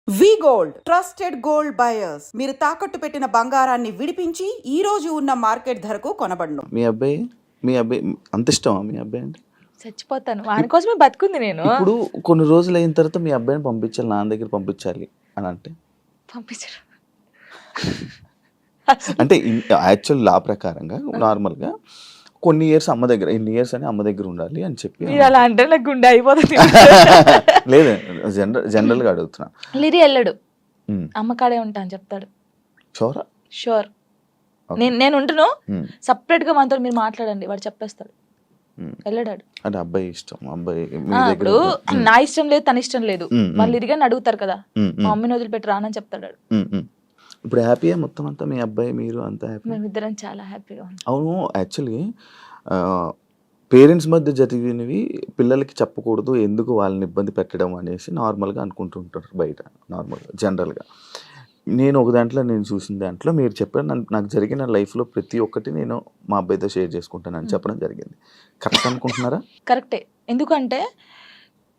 వి gold trusted gold buyers మీరు తాకట్టు పెట్టిన బంగారాన్ని విడిపించి ఈ రోజు ఉన్న మార్కెట్ ధరకు కొనబడును. మీ అబ్బాయి అంత ఇష్టమా మీ అబ్బాయి అంటే? చచ్చిపోతాను వాని కోసమే బతుకుంది నేను. ఇప్పుడు కొన్ని రోజులు అయిన తర్వాత మీ అబ్బాయిని పంపించాలి, నాన్న దగ్గర పంపించాలి అని అంటే పంపించరు. అంటే యాక్చువల్ లా ప్రకారంగా నార్మల్గా కొన్ని ఇయర్స్ అమ్మ దగ్గర, ఇన్ని ఇయర్స్ అని అమ్మ దగ్గర ఉండాలి అని చెప్పి. మీరు అలా అంటే నాకు గుండె అయిపోతుంది. లేదు, జనరల్గా అడుగుతున్నా. లిరి వెళ్ళడు, అమ్మ కాడే ఉంటా అని చెప్తాడు. షోరా? షూర్. నేను ఉంటును, సపరేట్ గా మనతో మీరు మాట్లాడండి వాడు చెప్పేస్తాడు. వెళ్ళడాడు. అంటే అబ్బాయి ఇష్టం, అబ్బాయి ఇప్పుడు నా ఇష్టం లేదు తన ఇష్టం లేదు, వాళ్ళు ఇరిగాని అడుగుతారు కదా, మా మమ్మీని వదిలిపెట్టి రానని చెప్తాడు. ఇప్పుడు హ్యాపీయా మొత్తం అంతా? మీ అబ్బాయి మీరు అంతా హ్యాపీ? మేమిద్దరం చాలా హ్యాపీగా ఉన్నాం. అవును, యాక్చువల్లీ పేరెంట్స్ మధ్య జరిగినవి పిల్లలకి చెప్పకూడదు, ఎందుకు వాళ్ళని ఇబ్బంది పెట్టడం అనేసి నార్మల్గా అనుకుంటుంటారు బయట, నార్మల్గా జనరల్గా. నేను ఒక దాంట్లో నేను చూసిన దాంట్లో మీరు చెప్పారు, నాకు జరిగిన లైఫ్లో ప్రతి ఒక్కటి నేను మా అబ్బాయితో షేర్ చేసుకుంటానని చెప్పడం జరిగింది. కరెక్ట్ అనుకుంటున్నారా? కరెక్టే. ఎందుకంటే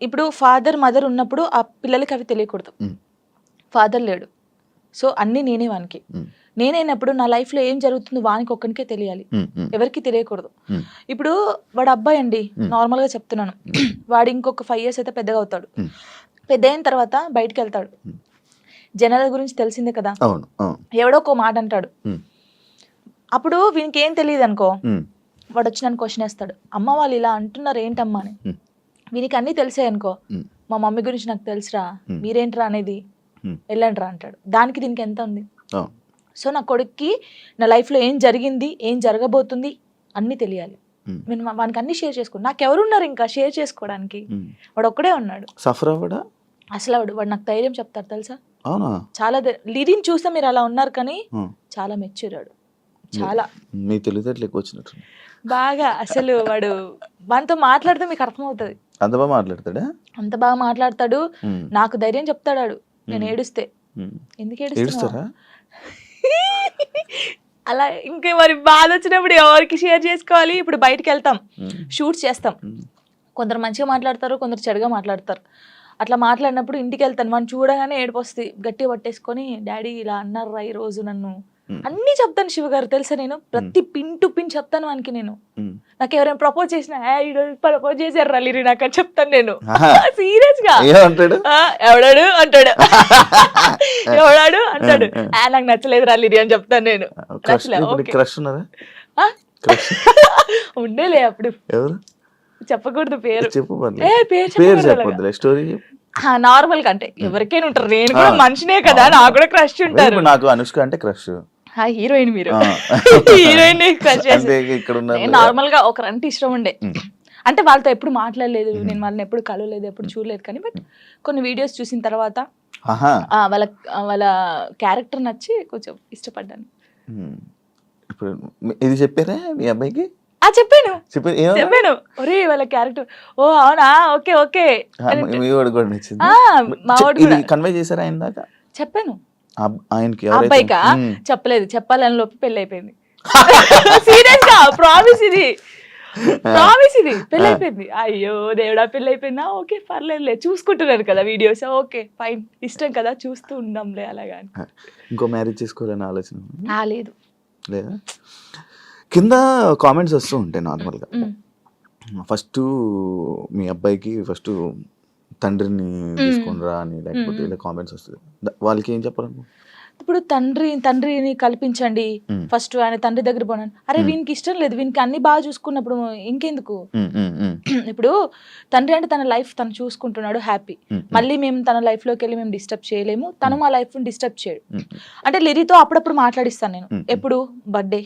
ఇప్పుడు ఫాదర్ మదర్ ఉన్నప్పుడు ఆ పిల్లలకి అవి తెలియకూడదు. ఫాదర్ లేడు, సో అన్నీ నేనే వానికి. నేనైనప్పుడు నా లైఫ్లో ఏం జరుగుతుందో వానికి ఒక్కనికే తెలియాలి, ఎవరికి తెలియకూడదు. ఇప్పుడు వాడు అబ్బాయి అండి, నార్మల్గా చెప్తున్నాను, వాడు ఇంకొక 5 years అయితే పెద్దగా అవుతాడు. పెద్ద అయిన తర్వాత బయటకు వెళ్తాడు, జనాల గురించి తెలిసిందే కదా, ఎవడో ఒక మాట అంటాడు. అప్పుడు వీనికి ఏం తెలియదు అనుకో, వాడు వచ్చి నన్ను క్వశ్చన్ వేస్తాడు, అమ్మ వాళ్ళు ఇలా అంటున్నారు ఏంటమ్మా అని. వీనికి అన్నీ తెలిసాయి అనుకో, మా మమ్మీ గురించి నాకు తెలుసురా, మీరేంట్రా అనేది, వెళ్ళండి రా అంటాడు. దానికి దీనికి ఎంత ఉంది? సో నా కొడుక్కి నా లైఫ్లో ఏం జరిగింది, ఏం జరగబోతుంది అన్నీ తెలియాలి. నేను వానికి అన్ని షేర్ చేసుకో, నాకెవరున్నారు ఇంకా షేర్ చేసుకోవడానికి? వాడు ఒక్కడే ఉన్నాడు. సఫర్ అవ్వడా అసలు వాడు నాకు ధైర్యం చెప్తారు తెలుసా. అవునా? చాలా లిరిని చూస్తే మీరు అలా ఉన్నారు కానీ చాలా మెచ్యూరాడు, చాలా. మీ తెలివితేటలు ఎక్కువ వచ్చినట్టు బాగా. అసలు వాడు వానితో మాట్లాడితే మీకు అర్థమవుతుంది. అంత బాగా మాట్లాడతాడా? అంత బాగా మాట్లాడతాడు, నాకు ధైర్యం చెప్తాడు. నేను ఏడుస్తే, ఎందుకు ఏడుస్తారా అలా ఇంకా మరి బాధ వచ్చినప్పుడు ఎవరికి షేర్ చేసుకోవాలి? ఇప్పుడు బయటకు వెళ్తాం, షూట్స్ చేస్తాం, కొందరు మంచిగా మాట్లాడతారు, కొందరు చెడుగా మాట్లాడతారు. అట్లా మాట్లాడినప్పుడు ఇంటికి వెళ్తాను, వాడిని చూడగానే ఏడుపు వస్తుంది, గట్టిగా పట్టేసుకొని డాడీ ఇలా అన్నారా ఈ రోజు నన్ను అన్నీ చెప్తాను. శివగారు తెలుసా, నేను ప్రతి పిన్ టు పిన్ చెప్తాను వానికి. నేను నాకు ఎవరైనా ప్రపోజ్ చేసినా ప్రపోజ్ చేశారు రలీరి నాకు అని చెప్తాను నేను, సీరియస్ గా. ఎవడాడు అంటాడు, ఎవడాడు అంటాడు, నాకు నచ్చలేదు రలీరి అని చెప్తాను నేను. ఉండేలే అప్పుడు, చెప్పకూడదు పేరు, నార్మల్ గా అంటే ఎవరికైనా ఉంటారు, నేను కూడా మనిషినే కదా, నాకు కూడా క్రష్ ఉంటారు. నాకు అనుష్క అంటే క్రష్. హీరోయిన్ మీరు హీరోయిన్ నార్మల్ గా ఒకరంటే ఇష్టం ఉండే, అంటే వాళ్ళతో ఎప్పుడు మాట్లాడలేదు, నేను వాళ్ళని ఎప్పుడు కలవలేదు, ఎప్పుడు చూడలేదు. కానీ బట్ కొన్ని వీడియోస్ చూసిన తర్వాత వాళ్ళ క్యారెక్టర్ నచ్చి కొంచెం ఇష్టపడ్డాను. ఇప్పుడు ఇది చెప్పారా మీ అబ్బాయికి? చెప్పాను ఒరే వాళ్ళ క్యారెక్టర్, ఓ అవునా, ఓకే ఓకే. కన్వే చేశారా ఆయన దాకా? చెప్పాను ఆయనకి. అబ్బాయికా చెప్పలేదు, చెప్పాలని లోపు పెళ్లి అయిపోయింది. సీరియస్ గా ప్రామిస్, ఇది పెళ్లి అయిపోయింది. అయ్యో దేవుడా, పెళ్లి అయిపోయిందా, ఓకే పర్లేదులే, చూసుకుంటున్నారు కదా వీడియోస్, ఓకే ఫైన్, ఇష్టం కదా చూస్తూ ఉందాంలే అలాగా. ఇంకో మ్యారేజ్ చేసుకోవాలని ఆలోచన లేదు లేదా? కింద కామెంట్స్ వస్తూ ఉంటాయి నార్మల్గా. ఫస్ట్ మీ అబ్బాయికి ఫస్ట్ తండ్రిని తీసుకునిరా అని, లేకపోతే ఇలా కామెంట్స్ వస్తుంది, వాళ్ళకి ఏం చెప్పాలను? ఇప్పుడు తండ్రిని కల్పించండి ఫస్ట్, ఆయన తండ్రి దగ్గర పోనాను. అరే వీనికి ఇష్టం లేదు, వీనికి అన్ని బాగా చూసుకున్నప్పుడు ఇంకెందుకు? ఇప్పుడు తండ్రి అంటే తన లైఫ్ తను చూసుకుంటున్నాడు, హ్యాపీ. మళ్ళీ మేము తన లైఫ్ లోకి వెళ్ళి మేము డిస్టర్బ్ చేయలేము, తను మా లైఫ్ డిస్టర్బ్ చేయడు. అంటే లిరితో అప్పుడప్పుడు మాట్లాడిస్తాను నేను, ఎప్పుడు బర్త్డే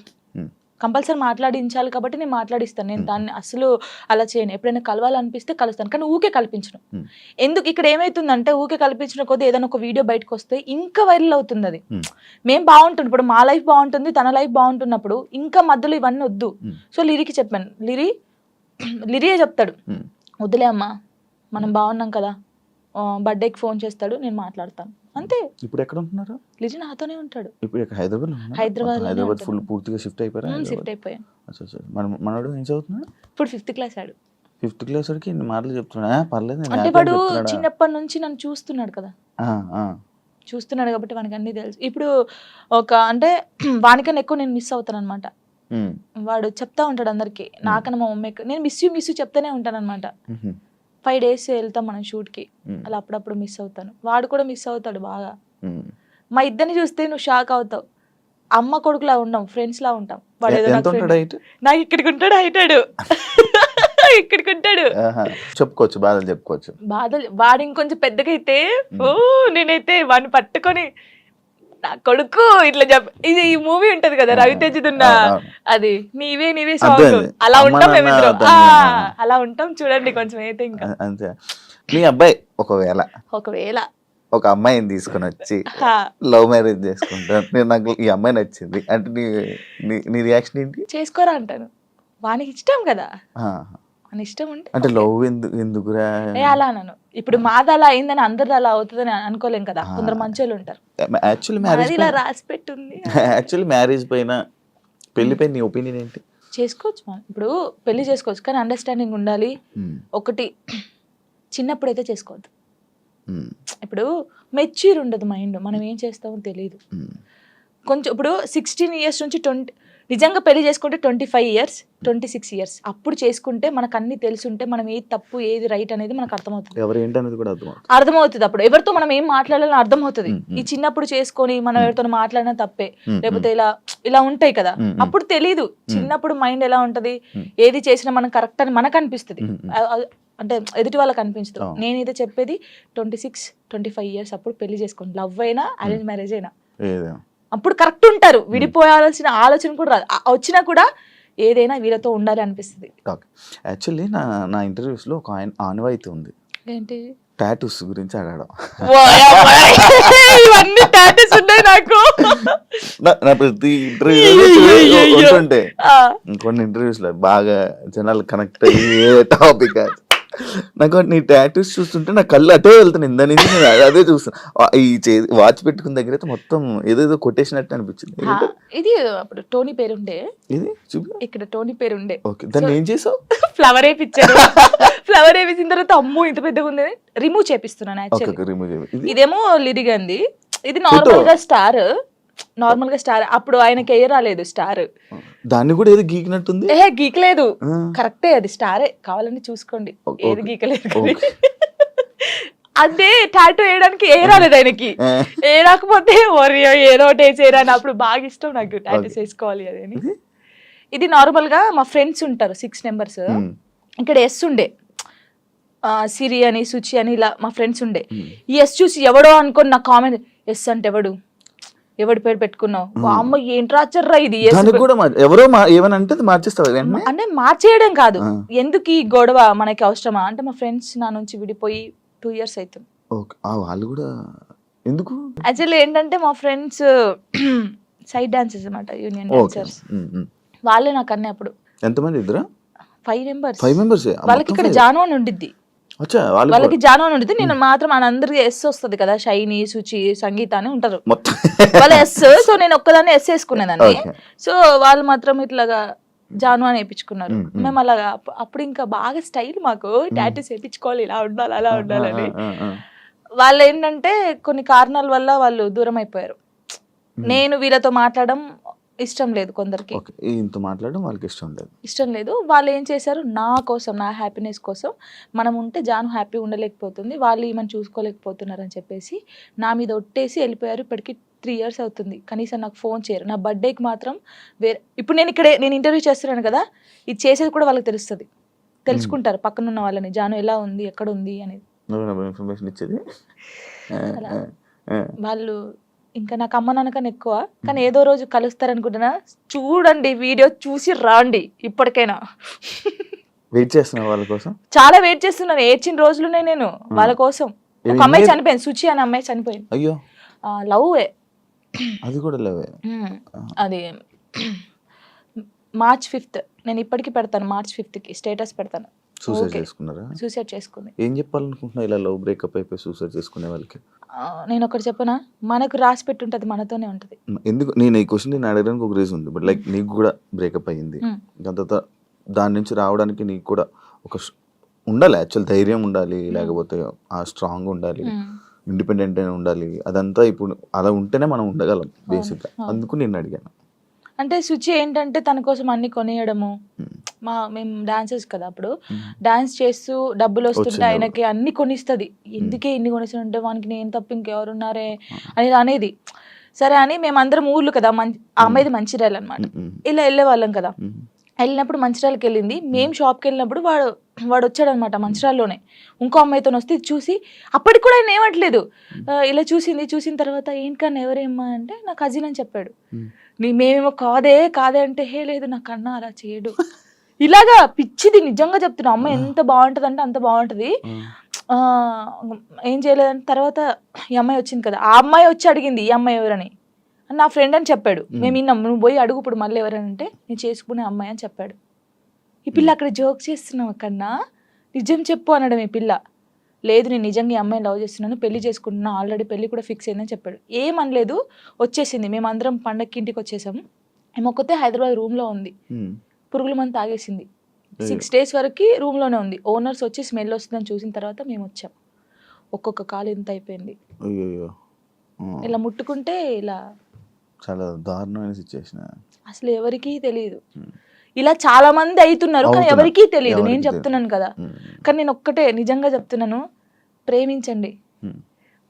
కంపల్సరీ మాట్లాడించాలి కాబట్టి నేను మాట్లాడిస్తాను. నేను దాన్ని అసలు అలా చేయను, ఎప్పుడైనా కలవాలనిపిస్తే కలుస్తాను, కానీ ఊకే కల్పించను. ఎందుకు ఇక్కడ ఏమైతుందంటే ఊకే కల్పించిన కొద్ది ఏదైనా ఒక వీడియో బయటకు వస్తే ఇంకా వైరల్ అవుతుంది. అది మేము బాగుంటుంది, ఇప్పుడు మా లైఫ్ బాగుంటుంది, తన లైఫ్ బాగుంటున్నప్పుడు ఇంకా మధ్యలో ఇవన్నీ వద్దు. సో లిరికి చెప్పాను, లిరియే చెప్తాడు, వద్దులే అమ్మా మనం బాగున్నాం కదా, బర్త్డేకి ఫోన్ చేస్తాడు, నేను మాట్లాడతాను అంతే. ఇప్పుడు ఎక్కడ ఉంటున్నారు? లిజి నాతోనే ఉంటాడు. ఇప్పుడు హైదరాబాద్ ఫుల్ పూర్తిగా షిఫ్ట్ అయిపోయారా? షిఫ్ట్ అయిపోయాను. మనోడు ఏం చదువుతున్నాడు? ఇప్పుడు 5th క్లాస్ ఆడు. 5th క్లాస్ వాడికి ఇన్ని మాటలు చెప్తున్నా? పర్లేదు, అంటే వాడు చిన్నప్పటి నుంచి నన్ను చూస్తున్నాడు కదా, చూస్తున్నాడు కాబట్టి వానికి అన్ని తెలుసు. ఇప్పుడు ఒక అంటే వానికన్నా ఎక్కువ నేను మిస్ అవుతాను అనమాట. వాడు చెప్తా ఉంటాడు అందరికి, నాకన్నా మా మమ్మీకి నేను మిస్ యూ చెప్తానే ఉంటాను అనమాట. 5 days వెళ్తాం మనం షూట్కి, అలా అప్పుడప్పుడు మిస్ అవుతాను. వాడు కూడా మిస్ అవుతాడు బాగా. మా ఇద్దరిని చూస్తే నువ్వు షాక్ అవుతావు. అమ్మ కొడుకులా ఉండం, ఫ్రెండ్స్ లా ఉంటాం. వాడు ఏదో నాకు ఇక్కడికి ఉంటాడు, హైటాడు ఇక్కడికి ఉంటాడు. చెప్పుకోవచ్చు, బాధలు చెప్పుకోవచ్చు. బాధలు వాడు ఇంకొంచెం పెద్దగా అయితే నేనైతే వాడిని పట్టుకొని నా కొడుకు ఇట్లా ఇది ఈ మూవీ ఉంటది కదా రవితేజదున్న, అది నీవే సాంగ్, అలా ఉంటాం మేమిద్దరం. అలా ఉంటాం చూడండి కొంచెం అయితే. ఇంకా అంతే. మీ అబ్బాయి ఒకవేళ ఒక అమ్మాయిని తీసుకుని వచ్చి లవ్ మ్యారేజ్ చేసుకుంటాను, నాకు ఈ అమ్మాయి నచ్చింది అంటే నీ రియాక్షన్ ఏంటి? చేసుకోరా అంటాను. వానికి ఇష్టం కదా, అని ఇష్టం ఉంటే అంటే లవ్ ఎందుకురా అలా అన్నాను. ఇప్పుడు మాది అలా అయిందని అందరిది అలా అవుతుందని అనుకోలేం కదా, కొందరు మంచోళ్ళు ఉంటారు. యాక్చువల్లీ మ్యారేజ్ పైన పెళ్లి పైన నీ ఒపీనియన్ ఏంటి? చేసుకోవచ్చు మనం, ఇప్పుడు పెళ్లి చేసుకోవచ్చు, కానీ అండర్స్టాండింగ్ ఉండాలి. ఒకటి, చిన్నప్పుడైతే చేసుకోవద్దు. ఇప్పుడు మెచ్యూర్ ఉండదు మైండ్, మనం ఏం చేస్తామో తెలియదు. కొంచెం ఇప్పుడు 16 years నుంచి 20, నిజంగా పెళ్లి చేసుకుంటే 25 years 26 years అప్పుడు చేసుకుంటే మనకు అన్ని తెలుసుంటే మనం ఏది తప్పు ఏది రైట్ అనేది మనకు అర్థమవుతుంది. అర్థమవుతుంది అప్పుడు ఎవరితో మనం ఏం మాట్లాడాలని అర్థమవుతుంది. ఈ చిన్నప్పుడు చేసుకొని మనం ఎవరితో మాట్లాడినా తప్పే, లేకపోతే ఇలా ఉంటాయి కదా, అప్పుడు తెలీదు. చిన్నప్పుడు మైండ్ ఎలా ఉంటది, ఏది చేసినా మనం కరెక్ట్ అని మనకు అనిపిస్తుంది, అంటే ఎదుటి వాళ్ళకి అనిపించదు. నేనైతే చెప్పేది 26-25 years అప్పుడు పెళ్లి చేసుకోండి. లవ్ అయినా అరేంజ్ మ్యారేజ్ అయినా అప్పుడు కరెక్ట్ ఉంటారు. విడిపోయాల్సిన ఆలోచన కూడా రాదు, వచ్చినా కూడా ఏదైనా వీళ్ళతో ఉండాలి అనిపిస్తుంది. యాక్చువల్లీ నా ఇంటర్వ్యూస్ లో ఒక ఆనవాయితీ ఉంది, ఏంటి టాటూస్ గురించి అడగడం. ఇవన్నీ టాటూస్ ఉన్నాయి నాకు. నా ప్రతి ఇంటర్వ్యూ ఉంటే కొన్ని ఇంటర్వ్యూస్ లో బాగా జనాలు కనెక్ట్ అయ్యే టాపిక్. నాకు నీ టాటూస్ చూస్తుంటే నా కళ్ళు అటే వెళ్తాను, ఇందనేది నేను అదే చూస్తాను. ఈ వాచ్ పెట్టుకున్న దగ్గర అయితే మొత్తం ఏదేదో కొట్టేసినట్టు అనిపించింది. ఇది అప్పుడు టోనీ పేరుండే, ఇది చూపి ఇక్కడ టోనీ పేరుండే. ఓకే, దాన్ని ఏం చేసావు? ఫ్లవర్ వేయించారు. ఫ్లవర్ వేయించిన తర్వాత అమ్మో ఇంత పెద్దగా ఉంది, రిమూవ్ చేపిస్తున్నాను. యాక్చువల్లీ ఇదేమో లిరిగంది, ఇది నార్మల్ గా స్టార్ అప్పుడు ఆయనకి ఏ రాలేదు స్టార్, దాన్ని కూడా ఏది గీకినట్టుంది. గీకలేదు, కరెక్టే, అది స్టారే, కావాలని చూసుకోండి, ఏది గీకలేదు. అదే టాటూ వేయడానికి ఏ రాలేదు ఆయనకి, ఏ రాకపోతే ఏదో ఒకటి వేసేరా అని. అప్పుడు బాగా ఇష్టం నాకు టాటూస్ వేసుకోవాలి అదని. ఇది నార్మల్ గా మా ఫ్రెండ్స్ ఉంటారు 6 members, ఇక్కడ ఎస్ ఉండే, సిరి అని సుచి అని ఇలా మా ఫ్రెండ్స్ ఉండే. ఈ ఎస్ చూసి ఎవడో అనుకోని నా కామెంట్, ఎస్ అంటే ఎవడి పేరు పెట్టుకున్నావు, అమ్మ ఏంటి రాచర్రా ఇది, ఎవరో ఏమనంటే మార్చేస్తావు అంటే మార్చేయడం కాదు, ఎందుకు ఈ గొడవ మనకి అవసరమా అంటే, మా ఫ్రెండ్స్ నా నుంచి విడిపోయి 2 years అవుతుంది. వాళ్ళు కూడా ఎందుకు, యాక్చువల్లీ ఏంటంటే మా ఫ్రెండ్స్ సైడ్ డాన్సర్స్ అన్నమాట, యూనియన్ డాన్సర్స్. వాళ్ళే నాకు అన్నీ. అప్పుడు ఎంతమంది? ఇద్దరు 5 members. వాళ్ళకి ఇక్కడ జాను అని ఉండిద్ది, వాళ్ళకి జాను అని ఉండిద్ది. నేను మాత్రం అందరికి ఎస్ వస్తుంది కదా, షైని, సుచి, సంగీత అని ఉంటారు వాళ్ళ ఎస్. సో నేను ఒక్కదాన్ని ఎస్ వేసుకునేదాన్ని, సో వాళ్ళు మాత్రం ఇట్లాగా జాను అని వేయించుకున్నారు. మేము అలాగా అప్పుడు ఇంకా బాగా స్టైల్ మాకు, టాటూస్ వేయించుకోవాలి, ఇలా ఉండాలి అలా ఉండాలని. వాళ్ళు ఏంటంటే కొన్ని కారణాల వల్ల వాళ్ళు దూరం అయిపోయారు. నేను వీళ్ళతో మాట్లాడడం ఇష్టం లేదు, కొందరికి మాట్లాడడం వాళ్ళకి ఇష్టం లేదు. వాళ్ళు ఏం చేశారు, నా కోసం, నా హ్యాపీనెస్ కోసం, మనం ఉంటే జాను హ్యాపీ ఉండలేకపోతుంది, వాళ్ళు ఏమని చూసుకోలేకపోతున్నారు అని చెప్పేసి నా మీద ఒట్టేసి వెళ్ళిపోయారు. ఇప్పటికి 3 years అవుతుంది, కనీసం నాకు ఫోన్ చేయరు. నా బర్త్డేకి మాత్రం ఇప్పుడు నేను ఇంటర్వ్యూ చేస్తున్నాను కదా, ఇది చేసేది కూడా వాళ్ళకి తెలుసుకుంటారు పక్కన ఉన్న వాళ్ళని, జాను ఎలా ఉంది, ఎక్కడ ఉంది అనేది వాళ్ళు. ఇంకా నాకు అమ్మ నాన్నకన్నా ఎక్కువ, కానీ ఏదో రోజు కలుస్తారనుకుంటున్నా. చూడండి, వీడియో చూసి రాండి. ఇప్పటికైనా వెయిట్ చేస్తున్నా వాళ్ళ కోసం, చాలా వెయిట్ చేస్తున్నాను. ఏడ్చిన రోజులున్నాయి నేను వాళ్ళ కోసం. ఒక అమ్మాయి చనిపోయింది, సుచి అనే అమ్మాయి చనిపోయింది. అయ్యో, లవ్వే, అది కూడా లవ్వే. అది March 5th, నేను ఇప్పటికి పెడతాను, March 5th స్టేటస్ పెడతాను. సూసైడ్ చేసుకుంది. ఏం చెప్పాలనుకుంటున్నా ఇలా లవ్ బ్రేకప్ అయిపోయి సూసైడ్ చేసుకునే వాళ్ళకి? నేను ఒకటి చెప్పనా, మనకు రాసి పెట్టి ఉంటుంది, మనతోనే ఉంటుంది. ఎందుకు నేను ఈ క్వశ్చన్ నేను అడగడానికి ఒక రీజన్ ఉంది. బట్ లైక్ నీకు కూడా బ్రేకప్ అయ్యింది, దాని తర్వాత దాని నుంచి రావడానికి నీకు కూడా ఒక ఉండాలి, యాక్చువల్ ధైర్యం ఉండాలి, లేకపోతే ఆ స్ట్రాంగ్ ఉండాలి. ఇండిపెండెంట్ అయినా ఉండాలి, అదంతా ఇప్పుడు అలా ఉంటేనే మనం ఉండగలం బేసిక్గా. అవును. అందుకు నేను అడిగాను. అంటే శుచి ఏంటంటే తన కోసం అన్ని కొనియడము. మేము డాన్సర్స్ కదా అప్పుడు, డాన్స్ చేస్తూ డబ్బులు వస్తుంటే వచ్చింది ఆయనకి అన్ని కొనిస్తుంది. ఎందుకే ఇన్ని కొనిస్తుంటే వానికి నేను తప్ప ఇంకెవరున్నారే అనేది అనేది. సరే అని మేమందరం ఊర్లు కదా, ఆ అమ్మాయిది మంచిర్యాల అనమాట. ఇలా వెళ్ళే వాళ్ళం కదా. వెళ్ళినప్పుడు మంచిర్యాలకి వెళ్ళింది. మేము షాప్కి వెళ్ళినప్పుడు వాడు వచ్చాడనమాట మంచిర్యాలలోనే. ఇంకో అమ్మాయితో వస్తే ఇది చూసి అప్పటికి కూడా ఆయన ఏమట్లేదు. ఇలా చూసిన తర్వాత ఏంటన్నా ఎవరేమ్మా అంటే నా కజిన్ అని చెప్పాడు. మేమేమో కాదే అంటే హే లేదు నా కన్నా అలా చేయడు. ఇలాగా పిచ్చిది నిజంగా చెప్తున్నా. అమ్మాయి ఎంత బాగుంటుంది అంటే అంత బాగుంటుంది. ఏం చేయలేదంటే తర్వాత ఈ అమ్మాయి వచ్చింది కదా, ఆ అమ్మాయి వచ్చి అడిగింది ఈ అమ్మాయి ఎవరని. నా ఫ్రెండ్ అని చెప్పాడు. మేము విన్నాం. నువ్వు పోయి అడుగు ఇప్పుడు మళ్ళీ ఎవరంటే నేను చేసుకునే అమ్మాయి అని చెప్పాడు. ఈ పిల్ల అక్కడ జోక్ చేస్తున్నావు కన్నా, నిజం చెప్పు అనడం. ఈ పిల్ల లేదు నేను నిజంగా ఈ అమ్మాయిని లవ్ చేస్తున్నాను, పెళ్లి చేసుకుంటున్నా, ఆల్రెడీ పెళ్లి కూడా ఫిక్స్ అయిందని చెప్పాడు. ఏమనలేదు, వచ్చేసింది. మేమందరం పండగకి ఇంటికి వచ్చేసాము. ఏమొక్కతే హైదరాబాద్ రూమ్లో ఉంది. పురుగుల మందు తాగేసింది. 6 days వరకు రూమ్లోనే ఉంది. ఓనర్స్ వచ్చి స్మెల్ వస్తుందని చూసిన తర్వాత మేము వచ్చాం. ఒక్కొక్క కాలు ఇంత అయిపోయింది. ఇలా ముట్టుకుంటే ఇలా చాలా దారుణమైన సిచ్యువేషన్. అసలు ఎవరికీ తెలియదు. ఇలా చాలా మంది అవుతున్నారు కానీ ఎవరికీ తెలియదు. నేను చెప్తున్నాను కదా. కానీ నేను ఒక్కటే నిజంగా చెప్తున్నాను, ప్రేమించండి.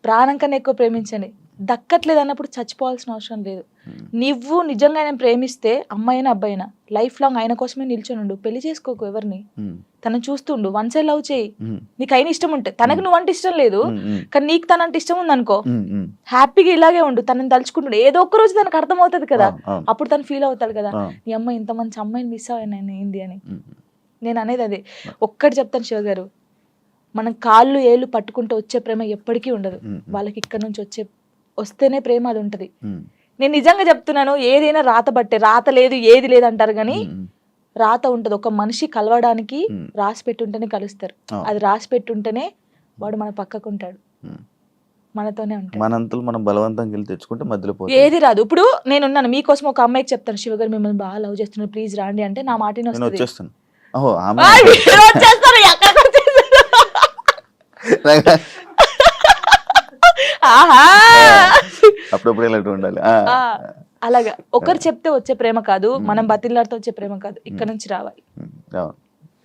ప్రాణం కన్నా ఎక్కువ ప్రేమించండి. దక్కట్లేదు అన్నప్పుడు చచ్చిపోవాల్సిన అవసరం లేదు. నువ్వు నిజంగా ఆయన ప్రేమిస్తే అమ్మాయినా అబ్బాయినా లైఫ్ లాంగ్ ఆయన కోసమే నిల్చొని ఉండు. పెళ్లి చేసుకోకు ఎవరిని. తనను చూస్తుండు. వన్ సైడ్ లవ్ చేయి. నీకు అయిన ఇష్టం ఉంటే, తనకు నువ్వంటే ఇష్టం లేదు కానీ నీకు తనంటే ఇష్టం ఉంది అనుకో, హ్యాపీగా ఇలాగే ఉండు. తనని తలుచుకుంటాడు. ఏదో ఒక్క రోజు తనకు అర్థమవుతుంది కదా, అప్పుడు తను ఫీల్ అవుతాడు కదా, నీ అమ్మాయి ఇంత మంచి అమ్మాయిని మిస్ అయ్యాను ఏంది అని. నేను అనేది అదే. ఒక్కటి చెప్తాను శివ గారు, మనం కాళ్ళు ఏళ్ళు పట్టుకుంటూ వచ్చే ప్రేమ ఎప్పటికీ ఉండదు. వాళ్ళకి ఇక్కడ నుంచి వస్తేనే ప్రేమ అది ఉంటది. నేను నిజంగా చెప్తున్నాను. ఏదైనా రాత బట్టే, రాత లేదు ఏది లేదు అంటారు కానీ రాత ఉంటది. ఒక మనిషి కలవడానికి రాసి పెట్టుంటేనే కలుస్తారు. అది రాసి పెట్టుంటేనే వాడు మన పక్కకు ఉంటాడు, మనతోనే ఉంటాడు. మనంతలో మనం బలవంతంగా వెళ్ళి తెచ్చుకుంటే మధ్యలో ఏది రాదు. ఇప్పుడు నేనున్నాను, మీకోసం ఒక అమ్మాయికి చెప్తాను, శివ గారు మిమ్మల్ని బాగా లవ్ చేస్తున్నాను ప్లీజ్ రాండి అంటే నా మాట వచ్చేస్తాను. అప్పుడప్పుడు ఇలాంటి ఉండాలి. అలాగా ఒకరు చెప్తే వచ్చే ప్రేమ కాదు, మనం బతిలాడితే వచ్చే ప్రేమ కాదు, ఇక్కడ నుంచి రావాలి.